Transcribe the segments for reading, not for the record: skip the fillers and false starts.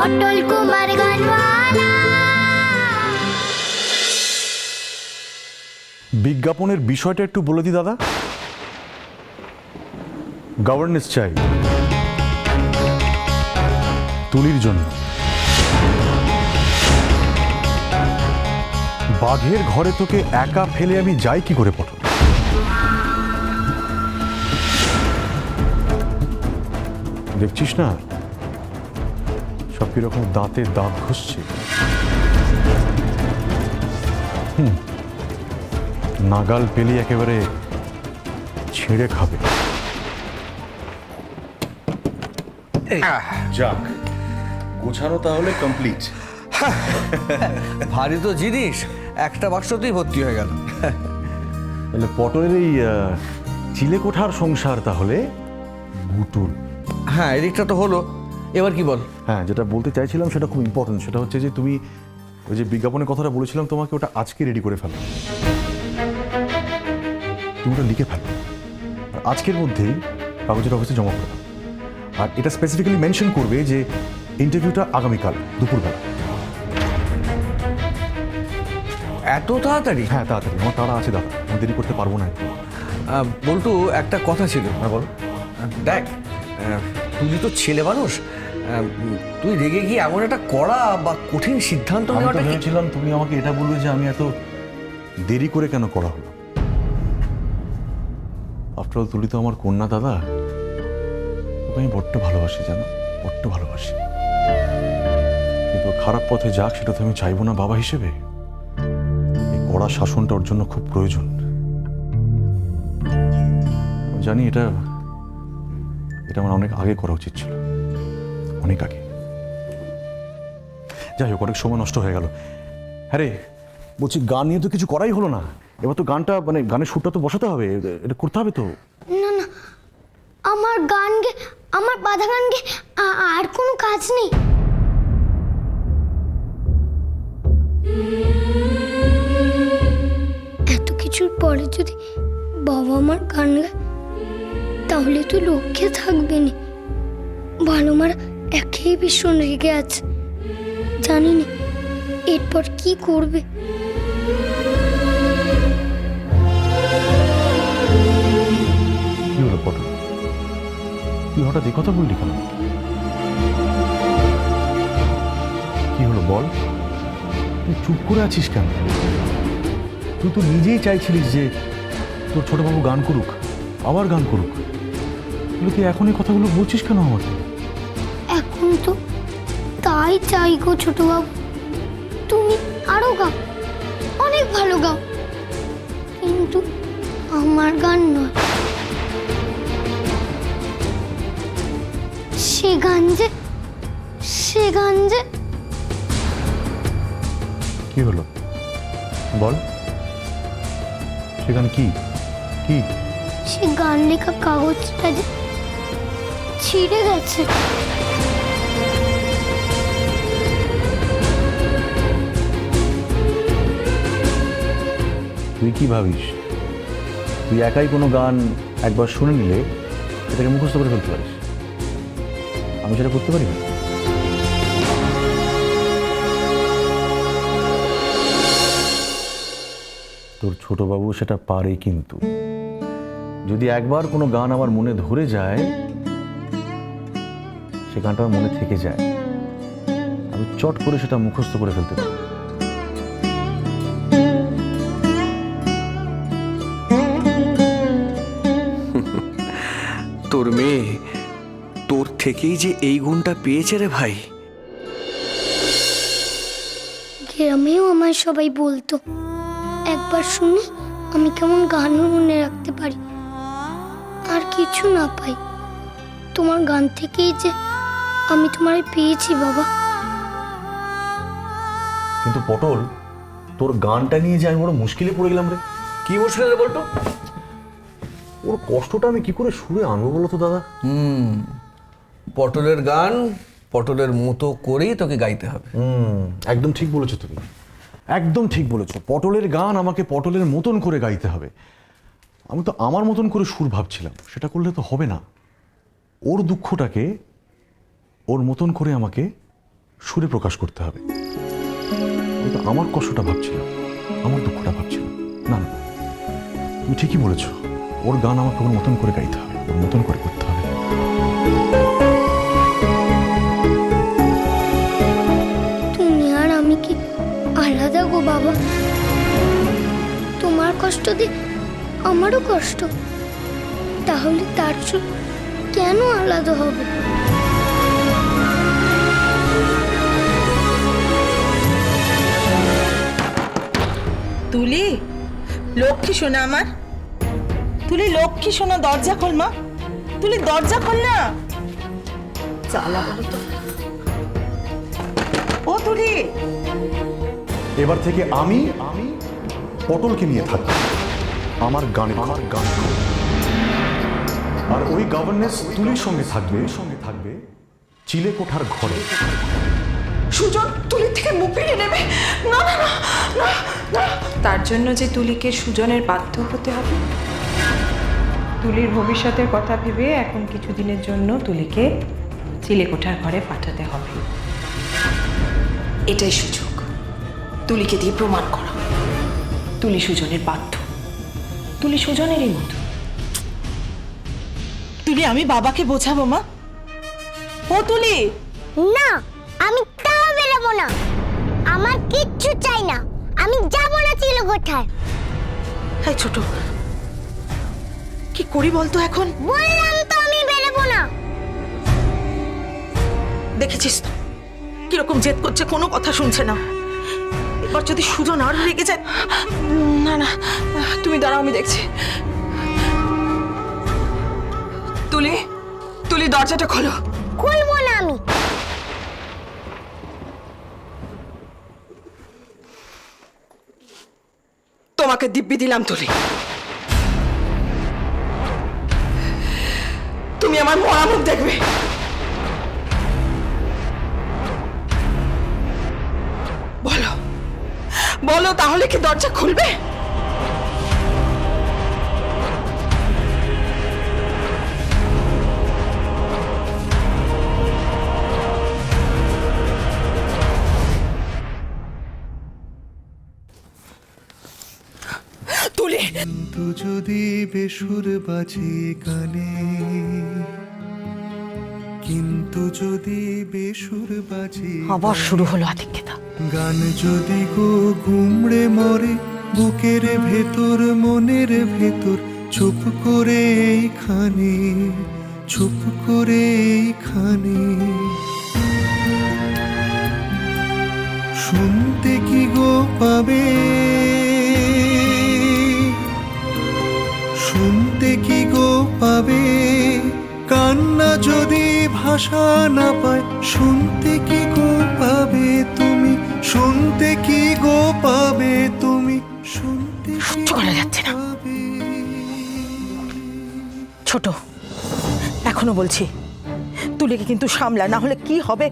পটল কুমার গানওয়ালা। বিজ্ঞাপনের বিষয়টা একটু বলে দিই দাদা। গভর্নেন্স চাই তুলির জন্য। বাঘের ঘরে তোকে একা ফেলে আমি যাই কি করে পটল? দেখছিস না সব কিরকম দাঁতে দাঁত ঘষছে। নাগাল পেলি একেবারে ছিঁড়ে খাবে। যাক, গোছানো তাহলে কমপ্লিট। ভারী তো জিনিস, একটা বাক্সতেই ভর্তি হয়ে গেল। তাহলে পটলের এই চিলে কোঠার সংসার তাহলে গুটুল। হ্যাঁ, এদিকটা তো হলো, এবার কি বল? হ্যাঁ, যেটা বলতে চাইছিলাম সেটা খুব ইম্পর্টেন্ট। সেটা হচ্ছে যে তুমি ওই যে বিজ্ঞাপনের কথাটা বলেছিলাম তোমাকে, ওটা আজকে রেডি করে ফেলো। তুমি ওটা লিখে ফেলো, আজকের মধ্যেই কাগজের অফিসে জমা করে দাও। আর এটা স্পেসিফিক্যালি মেনশন করবে যে ইন্টারভিউটা আগামীকাল দুপুরবেলা। এত তাড়াতাড়ি? হ্যাঁ, তাড়াতাড়ি, আমার তাড়া আছে দাদা, আমি দেরি করতে পারবো না। বল্টু, একটা কথা ছিল। হ্যাঁ বলো। দেখ, তুই তো ছেলে মানুষ, তুই রেগে গিয়ে এমন একটা কড়া বা কঠিন সিদ্ধান্ত আমি তো নেওয়াটা কি? ভেবেছিলাম তুমি আমাকে এটা বলবে যে আমি এত দেরি করে কেন করা হলো। আফটার অল তুলি তো আমার কন্যা দাদা, ওকে আমি বড্ড ভালোবাসি, জানো, বড্ড ভালোবাসি। কিন্তু খারাপ পথে যাক সেটা তো আমি চাইবো না বাবা হিসেবে। এই কড়া শাসনটা ওর জন্য খুব প্রয়োজন। আমি জানি এটা আমার অনেক আগে করা উচিত ছিল, অনেক আগে। যাই হোক, অনেক সময় নষ্ট হয়ে গেল। হ্যাঁ রে, বলছি গান নিয়ে তো কিছু করাই হলো না। এবার তো গানটা মানে গানের সুরটা তো বসাতে হবে, এটা করতে হবে তো। না না, আমার গান গে, আমার বাধা গান গে আর কোনো কাজ নেই। এত কিছুর পরে যদি বাবা আমার গান গায় তাহলে তো লক্ষ্যে থাকবে না। ভালো মারা একেই ভীষণ রেগে আছে, জানি না এরপর কি করবে। কি হলো পটল, তুই হঠাৎ এই কথা বললি কেন? কি হলো বল, তুই চুপ করে আছিস কেন? তুই তো নিজেই চাইছিলিস যে তোর ছোটবাবু গান করুক, আবার গান করুক। তুই এখন এই কথাগুলো বলছিস কেন আমাকে? এখন তো তাই চাই গো ছোট বাবু, তুমি আরো গাও, অনেক ভালো গাও, কিন্তু আমার গান নয়। সে গান যে কি হলো বল, সেখানে কি কি? সে গান লেখা কাগজটা যে ছিঁড়ে গেছে। তুই কি ভাবিস তুই একাই কোনো গান একবার শুনে নিলে এটাকে মুখস্থ করে ফেলতে পারিস? আমি সেটা করতে পারি না। তোর ছোটবাবু সেটা পারে, কিন্তু যদি একবার কোনো গান আমার মনে ধরে যায়, সে গানটা আমার মনে থেকে যায়, আমি চট করে সেটা মুখস্থ করে ফেলতে পারি। তোর মেয়ে তোর থেকেই যে এই গুণটা পেয়েছে রে ভাই। গ্রামেও আমায় সবাই বলতো একবার শুনে আমি কেমন গান মনে রাখতে পারি, আর কিছু না পাই। তোমার গান থেকেই যে আমি তোমায় পেয়েছি বাবা। কিন্তু পটল, তোর গানটা নিয়ে যে আমি বড় মুশকিলে পড়ে গেলাম রে। কি মুশকিল রে বলতো? ওর কষ্টটা আমি কি করে সুরে আনবো বলো তো দাদা? পটলের গান পটলের মতো করেই তোকে গাইতে হবে। একদম ঠিক বলেছো তুমি, একদম ঠিক বলেছো। পটলের গান আমাকে পটলের মতন করে গাইতে হবে। আমি তো আমার মতন করে সুর ভাবছিলাম, সেটা করলে তো হবে না। ওর দুঃখটাকে ওর মতন করে আমাকে সুরে প্রকাশ করতে হবে। আমি তো আমার কষ্টটা ভাবছিলাম, আমার দুঃখটা ভাবছিলাম। না না, তুমি ঠিকই বলেছ, ওর গান আমাকে ওর মতন করে গাইতে হবে, ওর মতন করে করতে হবে। তুমি আর আমি কি আলাদা গো বাবা? তোমার কষ্ট দিয়ে আমারও কষ্ট, তাহলে তার সুর কেন আলাদা হবে? তুলি, লক্ষ্মী শোনা আমার, তুলি লক্ষ্মী শোনা, দরজা খোল মা, তুলি দরজা খোল না। চালা বলো তো। ও তুলি, এবার থেকে আমি পটলকে নিয়ে থাকবো আমার গান। আর ওই গভর্নেন্স তুলির সঙ্গে থাকবে চিলে কোঠার ঘরে। সুজন তুলির থেকে মুখ ফিরিয়ে নেবে না, না না না না। তার জন্য যে তুলিকে সুজনের বাধ্য হতে হবে? তুলির ভবিষ্যতের কথা ভেবে এখন কিছুদিনের জন্য তুলিকে চিলেকোঠার ঘরে পাঠাতে হবে। এটাই সুযোগ তুলিকে দিয়ে প্রমাণ করা তুলি সুজনের বাধ্য, তুলি সুজনেরই মতো। তুলি, আমি বাবাকে বোঝাবো মা। ও তুলি, না, আমি তাও বেরোবো না। আমার কিচ্ছু চাই না, আমি যাবো না চিলেকোঠায়। হ্যাঁ ছোট, কি করি বলতো এখন? বললাম তো আমি বেরোবো না। দেখেছিস তো কিরকম জেদ করছে, কোনো কথা শুনছে না। এবার যদি সুজন আরো রেগে যায়। না না, তুমি দাঁড়াও, আমি দেখছি। তুলি, তুলি দরজাটা খোলো। খুলবো না আমি। তোমাকে দিব্যি দিলাম তুলি, তুমি আমার মরা মুখ দেখবে। বলো বলো, তাহলে কি দরজা খুলবে? তুলি, কিন্তু যদি বেসুর বাজে গানে, কিন্তু যদি বেসুর বাজে আবার শুরু হলো আধিক্যতা। গান যদি গো গুমড়ে মরে বুকের ভেতর মনের ভেতর, চুপ করে এইখানে, চুপ করে এইখানে, শুনতে কি গো পাবে, শুনতে কি গো পাবে, কান্না যদি ভাষা না পায়, শুনতে কি গো পাবে তুমি, শুনতে কি গো পাবে তুমি, শুনতে কি সহ্য করা যাচ্ছে না। পাবে। ছোট, এখনো বলছি তুলিকে কিন্তু সামলা, না হলে কি হবে।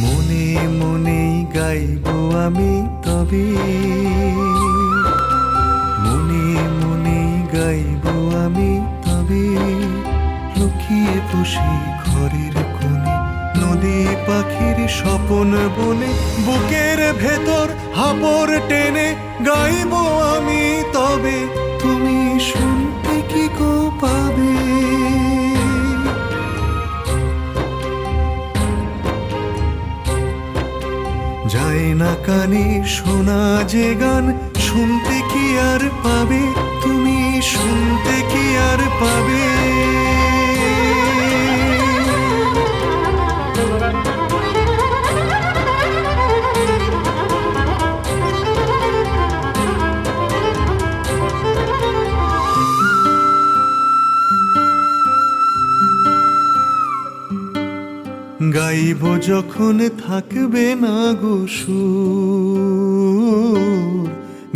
মনে মনেই গাইবো আমি তবে, মনে মনেই গাইবো আমি তবে, লুকিয়ে বসে ঘরের কোণে, নদী পাখির স্বপন বনে, বুকের ভেতর হাপড় টেনে গাইবো আমি তবে, তুমি শুনতে কি গো পাবে। যায় না কানে শোনা যে গান, শুনতে কি আর পাবে তুমি, শুনতে কি আর পাবে। গাই গাইব যখন থাকবে না গো সুর,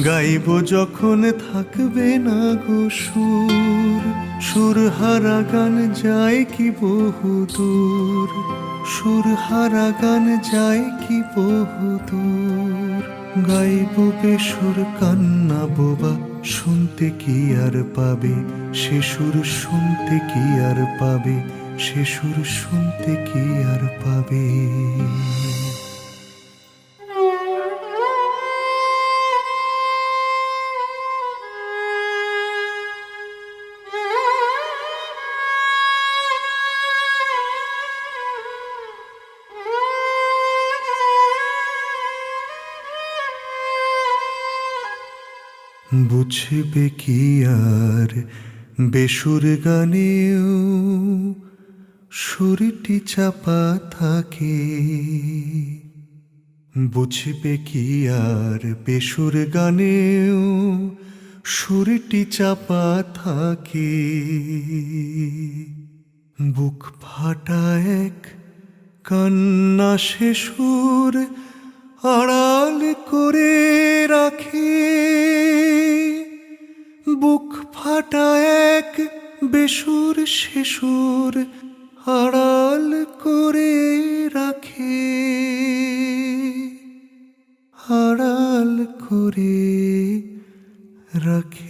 গাইব যখন থাকবে না গো সুর, সুরহারা গান যায় কি বহুদূর, সুরহারা গান যায় কি বহুদূর। গাইব বেসুর কান্না বোবা, শুনতে কি আর পাবে সে সুর, শুনতে কি আর পাবে সে সুর, শুনতে কি আর পাবে। বুঝবে কি আর বেসুর গানেও সুরটি চাপা থাকে, বুঝবে কি আর বেসুর গানেও সুরটি চাপা থাকে। বুক ফাটা এক কান্না সে সুর আড়াল করে রাখে, বুক ফাটা এক বেসুর সে সুর আড়াল করে রাখে, আড়াল করে রাখে।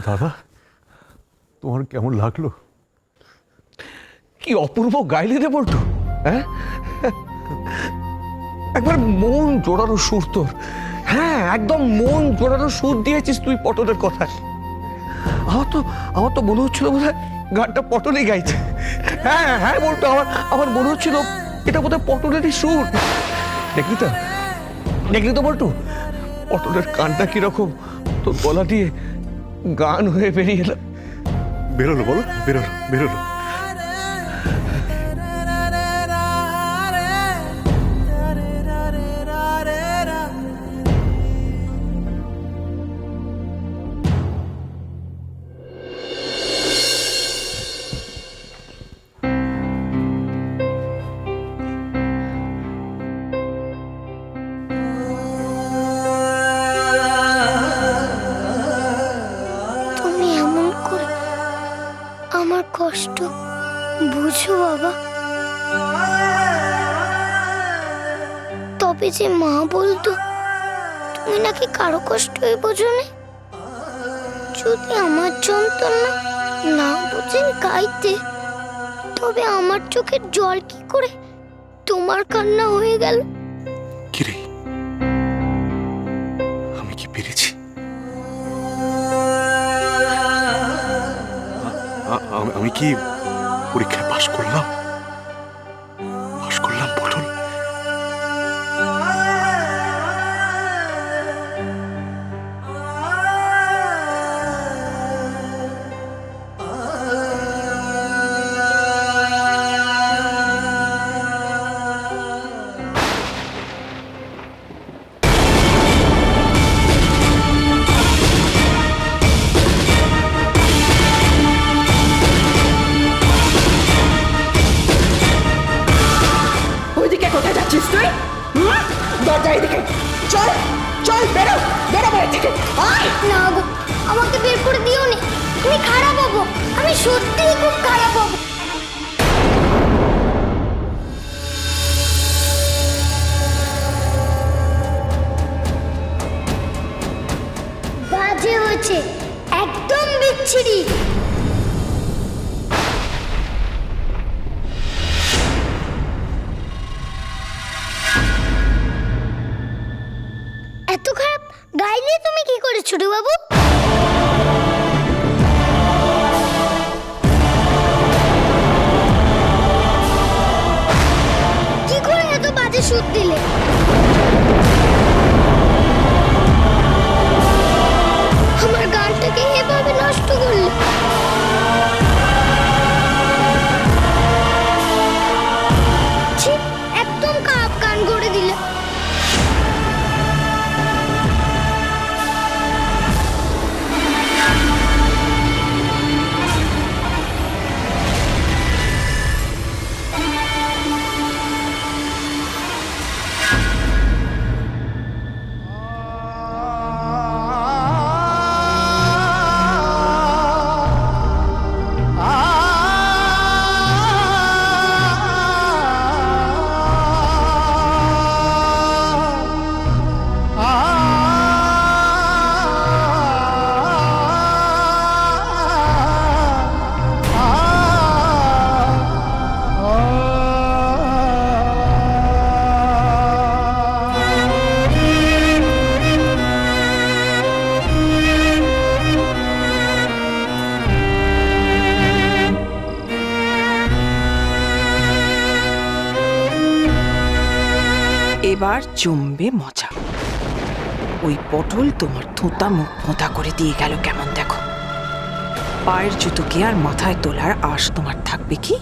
দাদা, তোমার কেমন লাগলো? কি অপূর্ব গাইলে রে বল্টু, হ্যাঁ? একবার মন জোড়ানো সুর তোর, হ্যাঁ একদম মন জোড়ানো সুর দিয়েছিস তুই পটলের কথায়। আমার তো মনে হচ্ছিল বোধহয় গানটা পটলই গাইছে। হ্যাঁ হ্যাঁ বলতো, আমার মনে হচ্ছিল এটা বোধহয় পটলেরই সুর। দেখলি তো বলতো পটলের কানটা কিরকম তোর গলা দিয়ে গান হয়ে বেরিয়ে এলো। বেরোলো বলো, বেরোলো বেরোলো। আমার কষ্ট বুঝো বাবা। তবে যে মা বলতো তুমি নাকি কারো কষ্টই বোঝো না, যদি আমার যন্ত্রণা না বুঝে গাইতে তবে আমার চোখের জল কি করে তোমার কান্না হয়ে গেল? কিরে, আমি কি পেরেছি? আমি কি পরীক্ষায় পাশ করলাম? পাশ করলাম পটল? না গো, আমাকে বের করে দিও না, আমি খারাপ হবো, আমি সত্যিই খুব খারাপ হবো। বাজে হয়েছে, একদম বিচ্ছিরি। চাইলে তুমি কি করে ছোট বাবু? কি করে এত বাজে সুদ দিলে? আমার গানটাকে এভাবে নষ্ট করলে। ছি, একদম খারাপ গান করে দিলে। এবার জমবে মজা। ওই পটল তোমার থোঁতা মুখ ফোঁতা করে দিয়ে গেল কেমন দেখো। পায়ের জুতোকে আর মাথায় তোলার আশ তোমার থাকবে কি?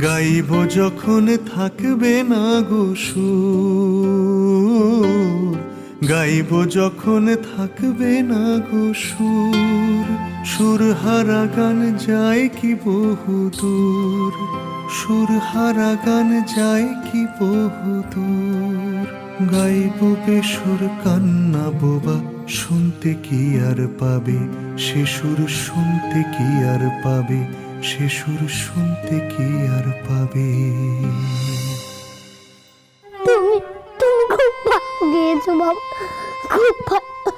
গাইব যখন থাকবে না গো সুর, গাইব যখন থাকবে না গো সুর, সুরহারা গান যায় কি বহুদূর, সুরহারা গান যায় কি বহুদূর। গাইব বেসুর কান্না বোবা, শুনতে কি আর পাবে সে সুর, শুনতে কি আর পাবে সে সুর, শুনতে কি আর পাবে। তুমি তুমি খুব ভালো গেয়েছো বাবা, খুব ভালো।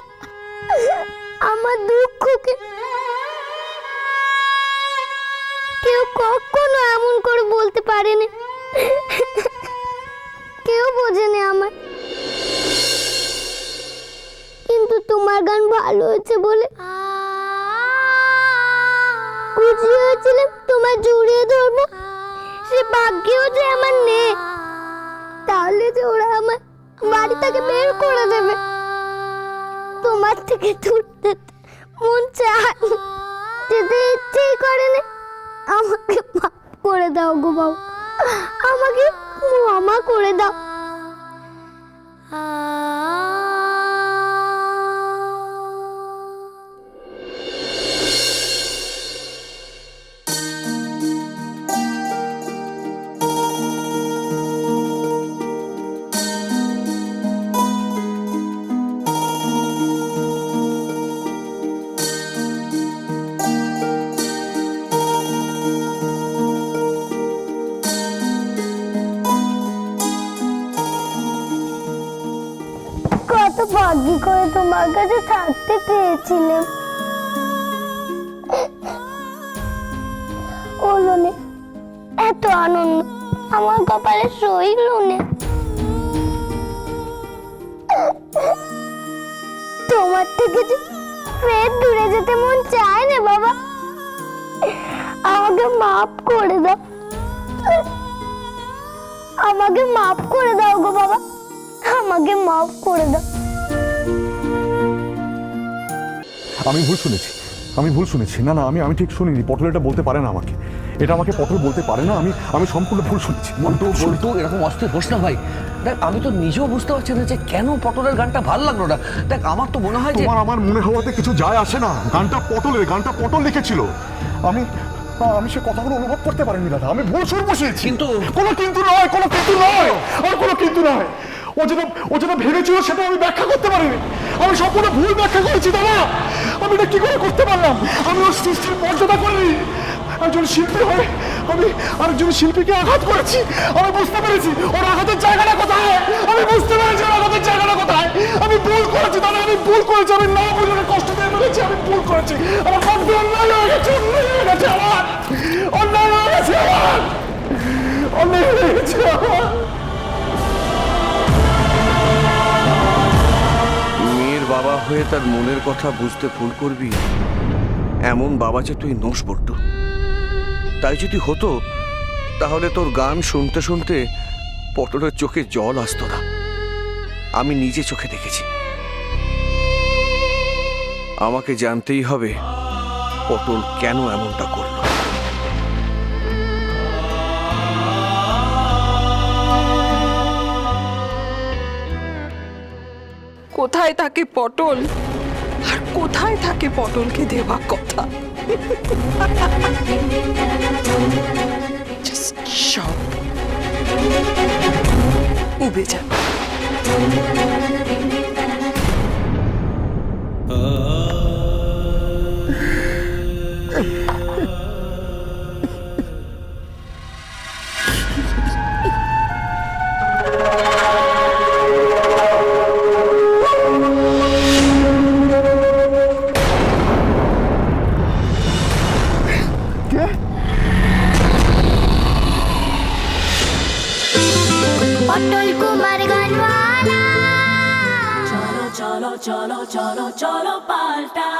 আমার দুঃখকে কেউ কখনো এমন করে বলতে পারেনি, কেউ বোঝেনি আমার। কিন্তু তোমার গান ভালো হয়েছে বলে খুশি হয়েছিলাম, তোমার জড়িয়ে ধরবো। সে ভাগ্যেও যে আমার নেই, তাহলে যে ওরা আমার বাড়ি থেকে বের করে দেবে। তোমার থেকে দূর যেতে মন চায়, যেতে ইচ্ছেই করে না। আমাকে মাফ করে দাও গো বাবু, আমাকে ক্ষমা করে দাও। কত ভাগ্য করে তোমার কাছে থাকতে পেরেছিলাম। হলো না, এত আনন্দ আমার কপালে সইল না। তোমার থেকে যে ফের দূরে যেতে মন চায় না বাবা, আমাকে মাফ করে দাও, আমাকে মাফ করে দাও গো বাবা, আমাকে মাফ করে দাও। আমি ভুল শুনেছি, আমি ভুল শুনেছি। না না, আমি ঠিক শুনিনি। পটল এটা বলতে পারে না আমাকে, এটা আমাকে পটল বলতে পারে না। আমি সম্পূর্ণ ভুল শুনেছি। বল্টু বল্টু এরকম অস্থির হোস না ভাই। দেখ আমি তো নিজেও বুঝতে পারছি না যে কেন পটলের গানটা ভালো লাগলো না। দেখ আমার তো মনে হয় যে আমার মনে হওয়াতে কিছু যায় আসে না। গানটা পটলের, গানটা পটল লিখেছিল। আমি সে কথাগুলো অনুভব করতে পারিনি দাদা, আমি ভুল শুনে বসেছি। কিন্তু কোনো কিন্তু নয়, কোনো কিন্তু নয়, আর কোনো কিন্তু নয়। ও যেটা ভেবেছিল সেটা আমি ব্যাখ্যা করতে পারিনি। আমি সম্পূর্ণ ভুল ব্যাখ্যা করেছি দাদা। আমি এটা কি করে করতে পারলাম? আমি ওর সৃষ্টির মর্যাদা করিনি। একজন শিল্পী হয়ে আমি আরেকজন শিল্পীকে আঘাত করেছি। আমি বুঝতে পেরেছি ওর আঘাতের জায়গাটা কোথায়। আমি বুঝতে পেরেছি ওর আঘাতের জায়গাটা কোথায়। আমি ভুল করেছি দাদা, আমি ভুল করেছি। আমি না বুঝে কষ্ট দিয়ে গেছে, আমি ভুল করেছি, আমার বড্ড অন্যায় হয়ে গেছে, অন্যায় হয়ে গেছে আমার, অন্যায় হয়ে গেছে আমার। মেয়ের বাবা হয়ে তার মনের কথা বুঝতে ভুল করবি, এমন বাবা যে তুই নোস বড্ড। তাই যদি হতো তাহলে তোর গান শুনতে শুনতে পটলের চোখে জল আসতো না। আমি নিজে চোখে দেখেছি। আমাকে জানতেই হবে পটল কেন এমনটা করলো। কোথায় থাকে পটল, আর কোথায় থাকে পটলকে দেওয়া কথা? Just সব উবে যাবে। পটল Kumar Gaanwala cholo cholo cholo cholo cholo palta